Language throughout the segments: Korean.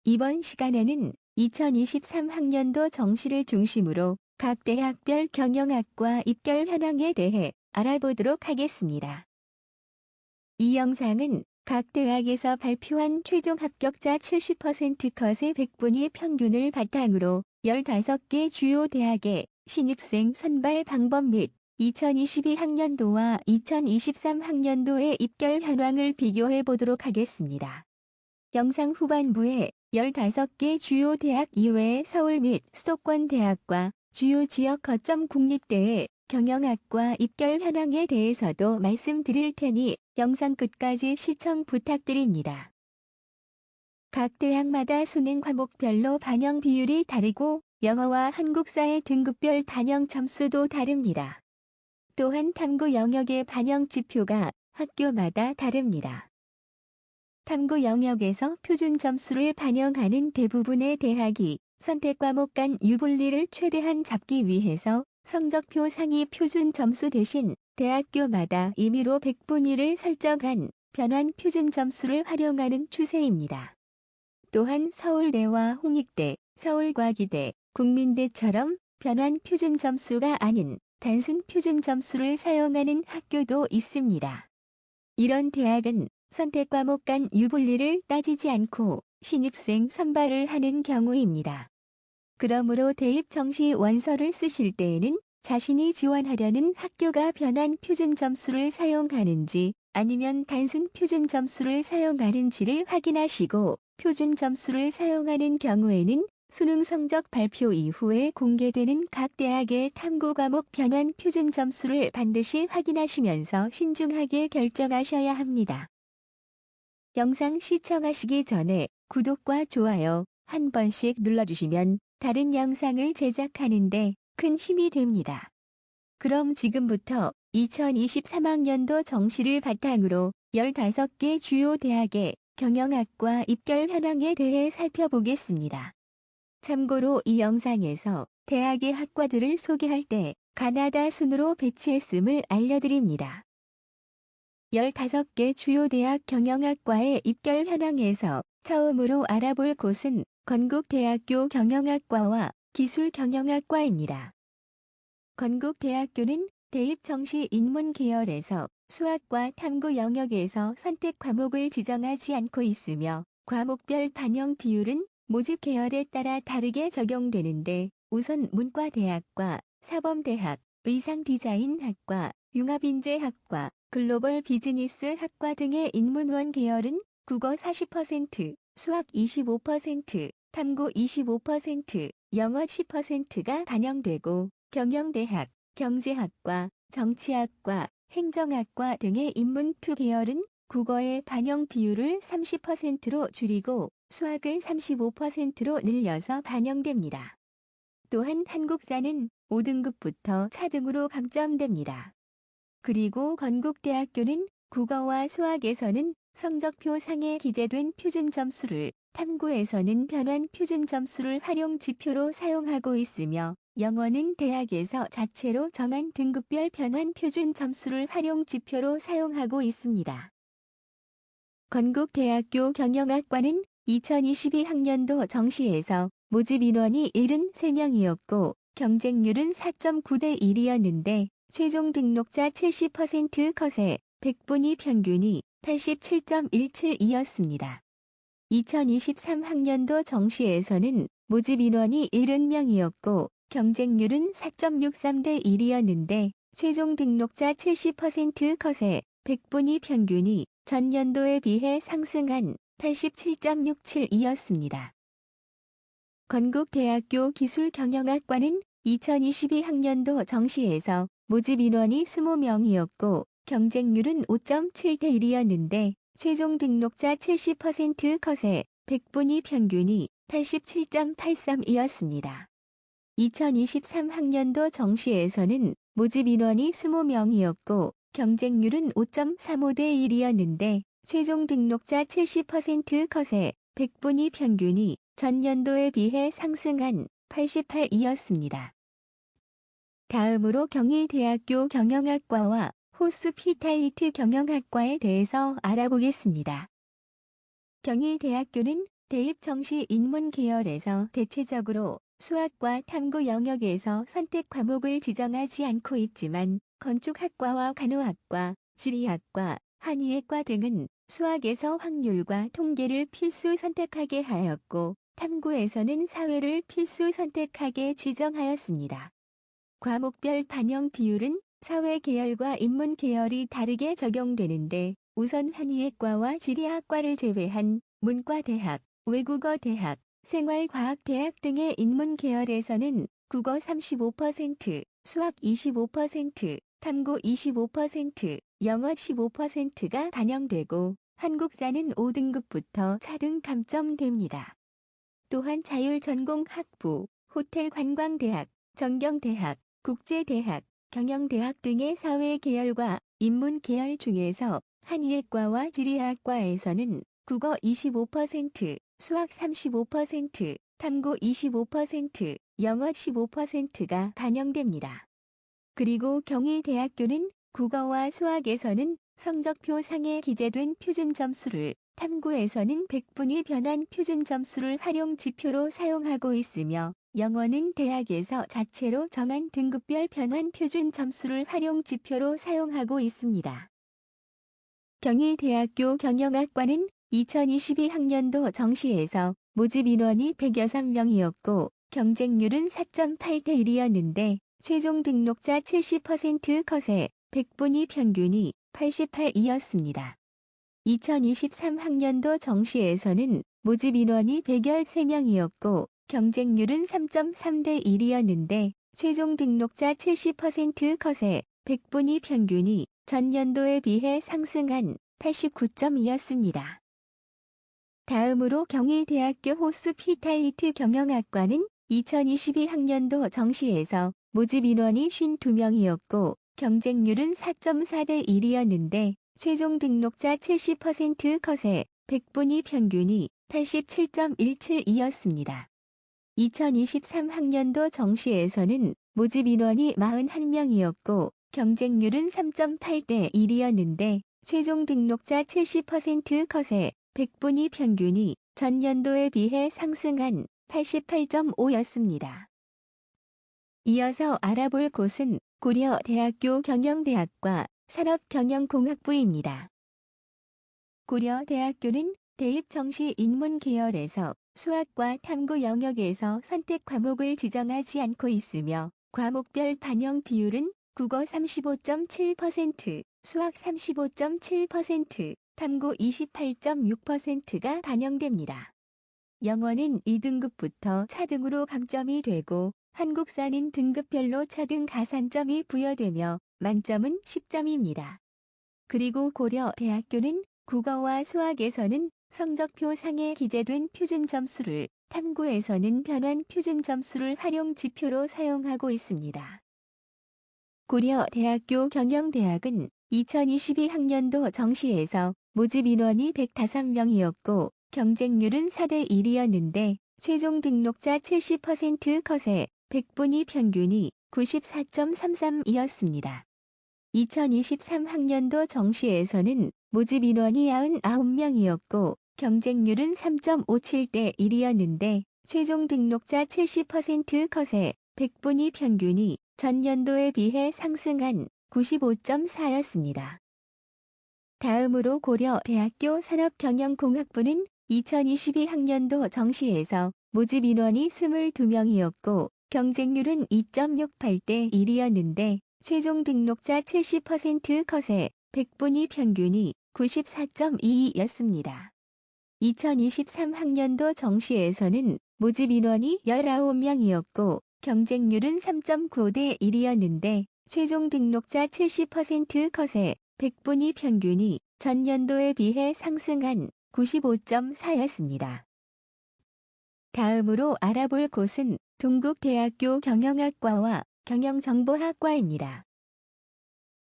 이번 시간에는 2023학년도 정시를 중심으로 각 대학별 경영학과 입결 현황에 대해 알아보도록 하겠습니다. 이 영상은 각 대학에서 발표한 최종 합격자 70% 컷의 100분위 평균을 바탕으로 15개 주요 대학의 신입생 선발 방법 및 2022학년도와 2023학년도의 입결 현황을 비교해 보도록 하겠습니다. 영상 후반부에 15개 주요 대학 이외의 서울 및 수도권 대학과 주요 지역 거점 국립대의 경영학과 입결 현황에 대해서도 말씀드릴 테니 영상 끝까지 시청 부탁드립니다. 각 대학마다 수능 과목별로 반영 비율이 다르고 영어와 한국사의 등급별 반영 점수도 다릅니다. 또한 탐구 영역의 반영 지표가 학교마다 다릅니다. 탐구 영역에서 표준 점수를 반영하는 대부분의 대학이 선택 과목 간 유불리를 최대한 잡기 위해서 성적표 상위 표준 점수 대신 대학교마다 임의로 100분위를 설정한 변환 표준 점수를 활용하는 추세입니다. 또한 서울대와 홍익대, 서울과기대, 국민대처럼 변환 표준 점수가 아닌 단순 표준 점수를 사용하는 학교도 있습니다. 이런 대학은 선택 과목 간 유불리를 따지지 않고 신입생 선발을 하는 경우입니다. 그러므로 대입 정시 원서를 쓰실 때에는 자신이 지원하려는 학교가 변환 표준 점수를 사용하는지 아니면 단순 표준 점수를 사용하는지를 확인하시고 표준 점수를 사용하는 경우에는 수능 성적 발표 이후에 공개되는 각 대학의 탐구 과목 변환 표준 점수를 반드시 확인하시면서 신중하게 결정하셔야 합니다. 영상 시청하시기 전에 구독과 좋아요 한 번씩 눌러주시면 다른 영상을 제작하는데 큰 힘이 됩니다. 그럼 지금부터 2023학년도 정시를 바탕으로 15개 주요 대학의 경영학과 입결 현황에 대해 살펴보겠습니다. 참고로 이 영상에서 대학의 학과들을 소개할 때 가나다 순으로 배치했음을 알려드립니다. 15개 주요 대학 경영학과의 입결 현황에서 처음으로 알아볼 곳은 건국대학교 경영학과와 기술경영학과입니다. 건국대학교는 대입 정시 인문 계열에서 수학과 탐구 영역에서 선택 과목을 지정하지 않고 있으며 과목별 반영 비율은 모집 계열에 따라 다르게 적용되는데 우선 문과대학과 사범대학, 의상디자인학과, 융합인재학과, 글로벌 비즈니스 학과 등의 인문원 계열은 국어 40%, 수학 25%, 탐구 25%, 영어 10%가 반영되고 경영대학, 경제학과, 정치학과, 행정학과 등의 인문2 계열은 국어의 반영 비율을 30%로 줄이고 수학을 35%로 늘려서 반영됩니다. 또한 한국사는 5등급부터 차등으로 감점됩니다. 그리고 건국대학교는 국어와 수학에서는 성적표 상에 기재된 표준 점수를, 탐구에서는 변환 표준 점수를 활용 지표로 사용하고 있으며 영어는 대학에서 자체로 정한 등급별 변환 표준 점수를 활용 지표로 사용하고 있습니다. 건국대학교 경영학과는 2022학년도 정시에서 모집 인원이 73명이었고 경쟁률은 4.9대 1이었는데 최종 등록자 70% 컷의 100분위 평균이 87.17이었습니다. 2023학년도 정시에서는 모집 인원이 70명이었고 경쟁률은 4.63대 1이었는데 최종 등록자 70% 컷의 100분위 평균이 전년도에 비해 상승한 87.67이었습니다. 건국대학교 기술경영학과는 2022학년도 정시에서 모집 인원이 20명이었고 경쟁률은 5.7대 1이었는데 최종 등록자 70% 컷의 100분위 평균이 87.83이었습니다. 2023학년도 정시에서는 모집 인원이 20명이었고 경쟁률은 5.35대 1이었는데 최종 등록자 70% 컷의 100분위 평균이 전년도에 비해 상승한 88이었습니다. 다음으로 경희대학교 경영학과와 호스피탈리티 경영학과에 대해서 알아보겠습니다. 경희대학교는 대입 정시 인문 계열에서 대체적으로 수학과 탐구 영역에서 선택 과목을 지정하지 않고 있지만 건축학과와 간호학과, 지리학과, 한의학과 등은 수학에서 확률과 통계를 필수 선택하게 하였고 탐구에서는 사회를 필수 선택하게 지정하였습니다. 과목별 반영 비율은 사회 계열과 인문 계열이 다르게 적용되는데 우선 한의학과와 지리학과를 제외한 문과대학, 외국어대학, 생활과학대학 등의 인문 계열에서는 국어 35%, 수학 25%, 탐구 25%, 영어 15%가 반영되고 한국사는 5등급부터 차등 감점됩니다. 또한 자율전공학부, 호텔관광대학, 전경대학, 국제대학, 경영대학 등의 사회 계열과 인문 계열 중에서 한의학과와 지리학과에서는 국어 25%, 수학 35%, 탐구 25%, 영어 15%가 반영됩니다. 그리고 경희대학교는 국어와 수학에서는 성적표 상에 기재된 표준 점수를, 탐구에서는 백분위 변환 표준 점수를 활용 지표로 사용하고 있으며 영어는 대학에서 자체로 정한 등급별 변환 표준 점수를 활용 지표로 사용하고 있습니다. 경희대학교 경영학과는 2022학년도 정시에서 모집 인원이 106명이었고 경쟁률은 4.8대 1이었는데 최종 등록자 70% 컷에 백분위 평균이 88이었습니다. 2023학년도 정시에서는 모집 인원이 113명이었고 경쟁률은 3.3대 1이었는데 최종 등록자 70% 컷에 백분위 평균이 전년도에 비해 상승한 89점이었습니다. 다음으로 경희대학교 호스피탈리티 경영학과는 2022학년도 정시에서 모집 인원이 52명이었고 경쟁률은 4.4대 1이었는데 최종 등록자 70% 컷에 백분위 평균이 87.17이었습니다. 2023학년도 정시에서는 모집 인원이 41명이었고 경쟁률은 3.8대 1이었는데 최종 등록자 70% 컷에 백분위 평균이 전년도에 비해 상승한 88.5였습니다. 이어서 알아볼 곳은 고려대학교 경영대학과 산업경영공학부입니다. 고려대학교는 대입 정시 인문 계열에서 수학과 탐구 영역에서 선택 과목을 지정하지 않고 있으며 과목별 반영 비율은 국어 35.7%, 수학 35.7%, 탐구 28.6%가 반영됩니다. 영어는 2등급부터 차등으로 감점이 되고 한국사는 등급별로 차등 가산점이 부여되며 만점은 10점입니다. 그리고 고려대학교는 국어와 수학에서는 성적표 상에 기재된 표준 점수를, 탐구에서는 변환 표준 점수를 활용 지표로 사용하고 있습니다. 고려대학교 경영대학은 2022학년도 정시에서 모집 인원이 105명이었고 경쟁률은 4대 1이었는데 최종 등록자 70% 컷에 백분위 평균이 94.33이었습니다. 2023학년도 정시에서는 모집 인원이 99명이었고 경쟁률은 3.57대 1이었는데 최종 등록자 70% 컷에 백분위 평균이 전년도에 비해 상승한 95.4였습니다. 다음으로 고려대학교 산업경영공학부는 2022학년도 정시에서 모집 인원이 22명이었고 경쟁률은 2.68대 1이었는데 최종 등록자 70% 컷에 백분위 평균이 94.22였습니다. 2023학년도 정시에서는 모집 인원이 19명이었고 경쟁률은 3.9대 1이었는데 최종 등록자 70% 컷에 백분위 평균이 전년도에 비해 상승한 95.4였습니다. 다음으로 알아볼 곳은 동국대학교 경영학과와 경영정보학과입니다.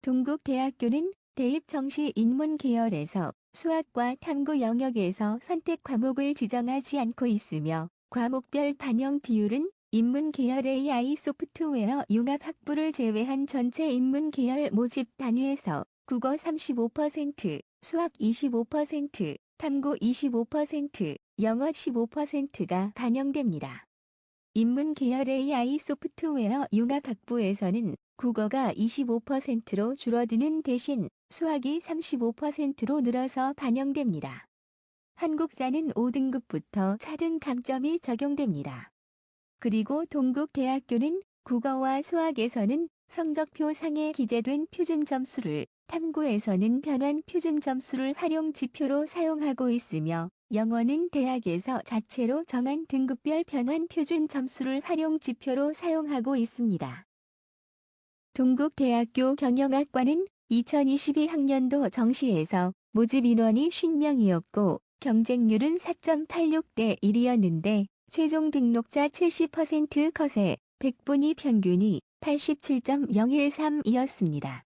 동국대학교는 대입 정시 인문 계열에서 수학과 탐구 영역에서 선택 과목을 지정하지 않고 있으며 과목별 반영 비율은 인문 계열 AI 소프트웨어 융합 학부를 제외한 전체 인문 계열 모집 단위에서 국어 35%, 수학 25%, 탐구 25%, 영어 15%가 반영됩니다. 인문 계열 AI 소프트웨어 융합학부에서는 국어가 25%로 줄어드는 대신 수학이 35%로 늘어서 반영됩니다. 한국사는 5등급부터 차등 강점이 적용됩니다. 그리고 동국대학교는 국어와 수학에서는 성적표 상에 기재된 표준 점수를, 탐구에서는 변환 표준 점수를 활용 지표로 사용하고 있으며 영어는 대학에서 자체로 정한 등급별 변환 표준 점수를 활용 지표로 사용하고 있습니다. 동국대학교 경영학과는 2022학년도 정시에서 모집 인원이 50명이었고 경쟁률은 4.86대 1이었는데 최종 등록자 70% 컷에 100분위 평균이 87.013이었습니다.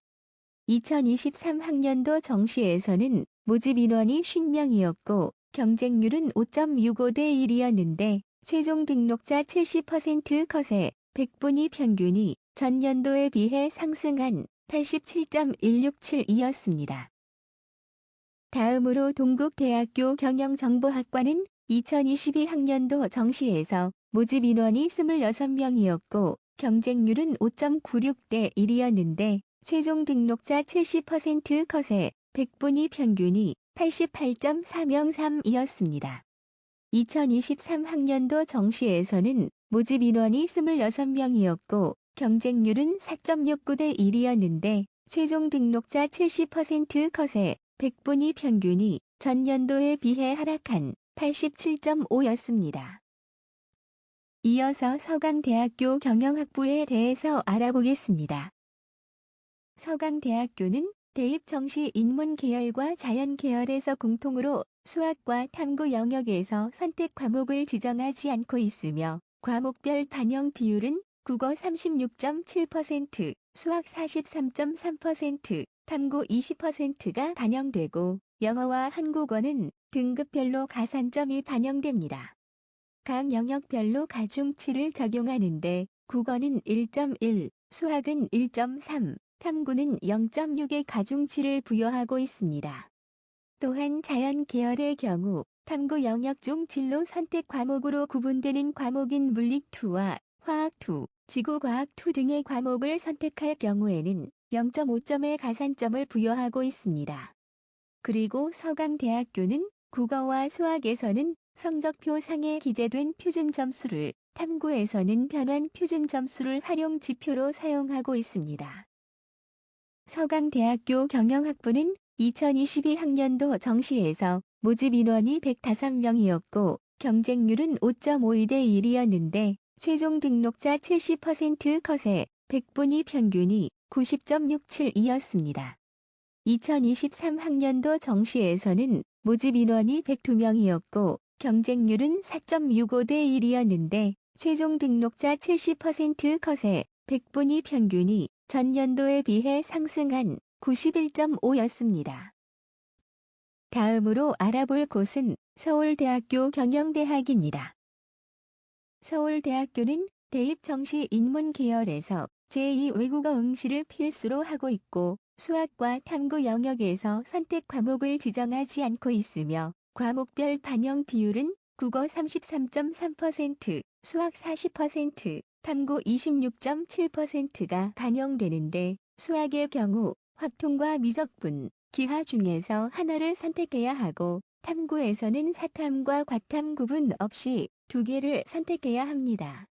2023학년도 정시에서는 모집 인원이 50명이었고 경쟁률은 5.65대 1이었는데 최종 등록자 70% 컷에 100분위 평균이 전년도에 비해 상승한 87.167이었습니다. 다음으로 동국대학교 경영정보학과는 2022학년도 정시에서 모집 인원이 26명이었고 경쟁률은 5.96대 1이었는데 최종 등록자 70% 컷에 100분위 평균이 88.403이었습니다. 2023학년도 정시에서는 모집 인원이 26명이었고 경쟁률은 4.69대 1이었는데 최종 등록자 70% 컷에 100분위 평균이 전년도에 비해 하락한 87.5였습니다. 이어서 서강대학교 경영학부에 대해서 알아보겠습니다. 서강대학교는 대입 정시 인문 계열과 자연 계열에서 공통으로 수학과 탐구 영역에서 선택 과목을 지정하지 않고 있으며 과목별 반영 비율은 국어 36.7%, 수학 43.3%, 탐구 20%가 반영되고 영어와 한국어는 등급별로 가산점이 반영됩니다. 각 영역별로 가중치를 적용하는데 국어는 1.1, 수학은 1.3, 탐구는 0.6의 가중치를 부여하고 있습니다. 또한 자연 계열의 경우 탐구 영역 중 진로 선택 과목으로 구분되는 과목인 물리2와 화학2, 지구과학2 등의 과목을 선택할 경우에는 0.5점의 가산점을 부여하고 있습니다. 그리고 서강대학교는 국어와 수학에서는 성적표 상에 기재된 표준 점수를, 탐구에서는 변환 표준 점수를 활용 지표로 사용하고 있습니다. 서강대학교 경영학부는 2022학년도 정시에서 모집 인원이 105명이었고 경쟁률은 5.52대 1이었는데 최종 등록자 70% 컷에 100분위 평균이 90.67이었습니다. 2023학년도 정시에서는 모집 인원이 102명이었고 경쟁률은 4.65대 1이었는데 최종 등록자 70% 컷에 100분위 평균이 전년도에 비해 상승한 91.5였습니다. 다음으로 알아볼 곳은 서울대학교 경영대학입니다. 서울대학교는 대입 정시 인문 계열에서 제2 외국어 응시를 필수로 하고 있고 수학과 탐구 영역에서 선택 과목을 지정하지 않고 있으며 과목별 반영 비율은 국어 33.3%, 수학 40%, 탐구 26.7%가 반영되는데 수학의 경우 확통과 미적분, 기하 중에서 하나를 선택해야 하고 탐구에서는 사탐과 과탐 구분 없이 2개를 선택해야 합니다.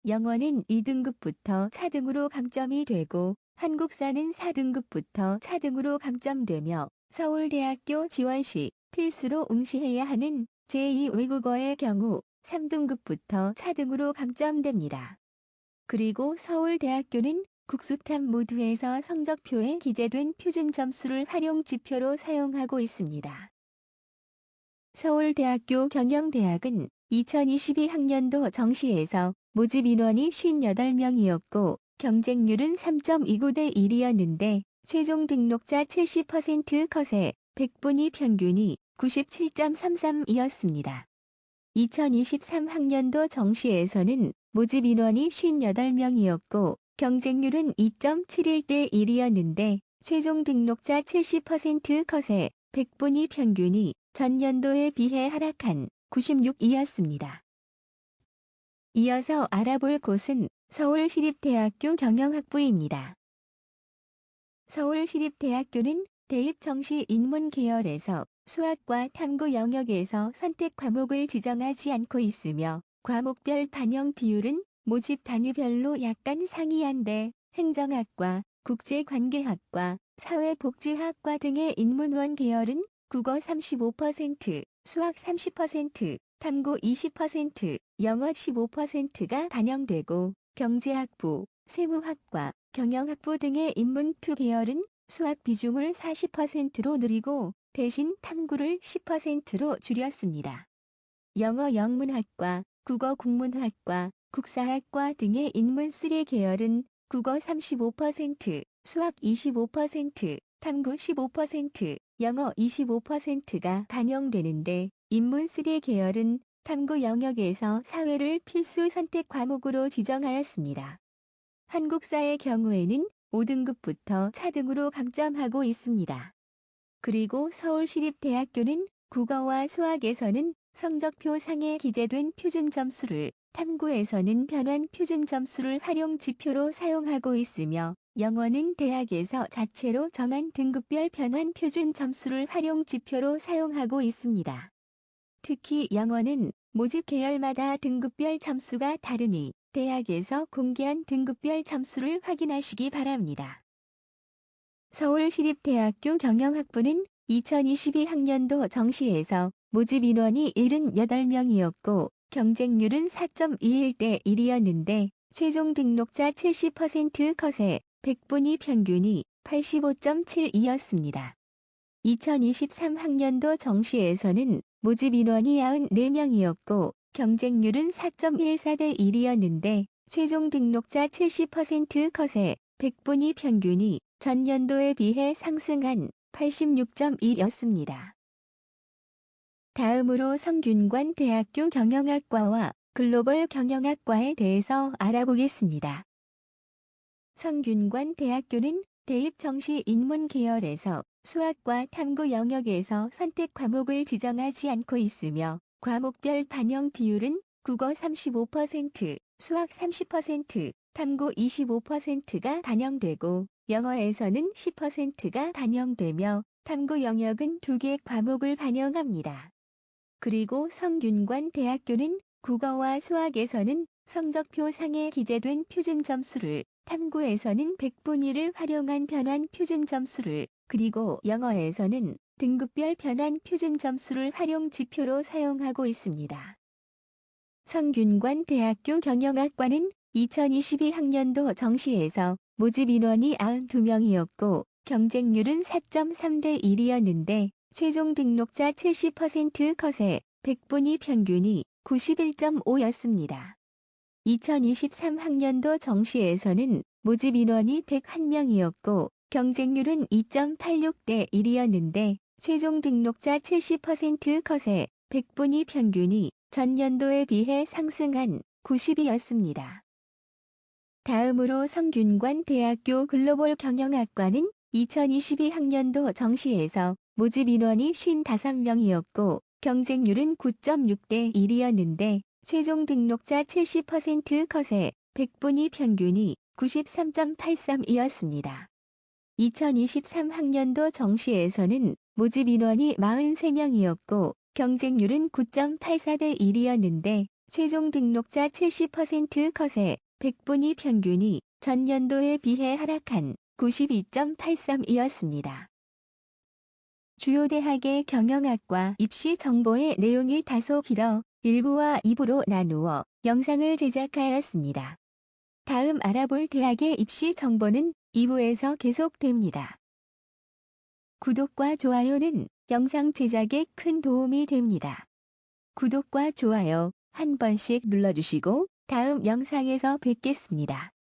영어는 2등급부터 차등으로 감점이 되고 한국사는 4등급부터 차등으로 감점되며 서울대학교 지원 시 필수로 응시해야 하는 제2 외국어의 경우 3등급부터 차등으로 감점됩니다. 그리고 서울대학교는 국수탐 모두에서 성적표에 기재된 표준 점수를 활용 지표로 사용하고 있습니다. 서울대학교 경영대학은 2022학년도 정시에서 모집 인원이 58명이었고 경쟁률은 3.29대 1이었는데 최종 등록자 70% 컷에 100분위 평균이 97.33이었습니다. 2023학년도 정시에서는 모집 인원이 58명이었고 경쟁률은 2.71대 1이었는데 최종 등록자 70% 컷에 100분위 평균이 전년도에 비해 하락한 96이었습니다. 이어서 알아볼 곳은 서울시립대학교 경영학부입니다. 서울시립대학교는 대입 정시 인문 계열에서 수학과 탐구 영역에서 선택 과목을 지정하지 않고 있으며 과목별 반영 비율은 모집 단위별로 약간 상이한데 행정학과, 국제관계학과, 사회복지학과 등의 인문원 계열은 국어 35%, 수학 30%, 탐구 20%, 영어 15%가 반영되고 경제학부, 세무학과, 경영학부 등의 인문2 계열은 수학 비중을 40%로 늘리고 대신 탐구를 10%로 줄였습니다. 영어 영문학과, 국어 국문학과, 국사학과 등의 인문3 계열은 국어 35%, 수학 25%, 탐구 15%, 영어 25%가 반영되는데 인문3 계열은 탐구 영역에서 사회를 필수 선택 과목으로 지정하였습니다. 한국사의 경우에는 5등급부터 차등으로 감점하고 있습니다. 그리고 서울시립대학교는 국어와 수학에서는 성적표 상에 기재된 표준 점수를, 탐구에서는 변환 표준 점수를 활용 지표로 사용하고 있으며 영어는 대학에서 자체로 정한 등급별 변환 표준 점수를 활용 지표로 사용하고 있습니다. 특히 영어는 모집 계열마다 등급별 점수가 다르니 대학에서 공개한 등급별 점수를 확인하시기 바랍니다. 서울시립대학교 경영학부는 2022학년도 정시에서 모집 인원이 78명이었고 경쟁률은 4.21대 1이었는데 최종 등록자 70% 컷에 100분위 평균이 85.72였습니다. 2023학년도 정시에서는 모집 인원이 94명이었고 경쟁률은 4.14대 1이었는데 최종 등록자 70% 컷에 100분위 평균이 전년도에 비해 상승한 86.1였습니다. 다음으로 성균관 대학교 경영학과와 글로벌 경영학과에 대해서 알아보겠습니다. 성균관 대학교는 대입 정시 인문 계열에서 수학과 탐구 영역에서 선택 과목을 지정하지 않고 있으며 과목별 반영 비율은 국어 35%, 수학 30%, 탐구 25%가 반영되고 영어에서는 10%가 반영되며 탐구 영역은 2개 과목을 반영합니다. 그리고 성균관 대학교는 국어와 수학에서는 성적표 상에 기재된 표준 점수를, 탐구에서는 100분위를 활용한 변환 표준 점수를, 그리고 영어에서는 등급별 변환 표준 점수를 활용 지표로 사용하고 있습니다. 성균관 대학교 경영학과는 2022학년도 정시에서 모집 인원이 92명이었고 경쟁률은 4.3대 1이었는데 최종 등록자 70% 컷에 100분위 평균이 91.5였습니다. 2023학년도 정시에서는 모집 인원이 101명이었고 경쟁률은 2.86대 1이었는데 최종 등록자 70% 컷에 100분위 평균이 전년도에 비해 상승한 90이었습니다. 다음으로 성균관 대학교 글로벌 경영학과는 2022학년도 정시에서 모집 인원이 55명이었고 경쟁률은 9.6대 1이었는데 최종 등록자 70% 컷에 100분위 평균이 93.83이었습니다. 2023학년도 정시에서는 모집 인원이 43명이었고 경쟁률은 9.84대 1이었는데 최종 등록자 70% 컷에 100분위 평균이 전년도에 비해 하락한 92.83이었습니다. 주요 대학의 경영학과 입시 정보의 내용이 다소 길어 1부와 2부로 나누어 영상을 제작하였습니다. 다음 알아볼 대학의 입시 정보는 2부에서 계속됩니다. 구독과 좋아요는 영상 제작에 큰 도움이 됩니다. 구독과 좋아요 한 번씩 눌러주시고 다음 영상에서 뵙겠습니다.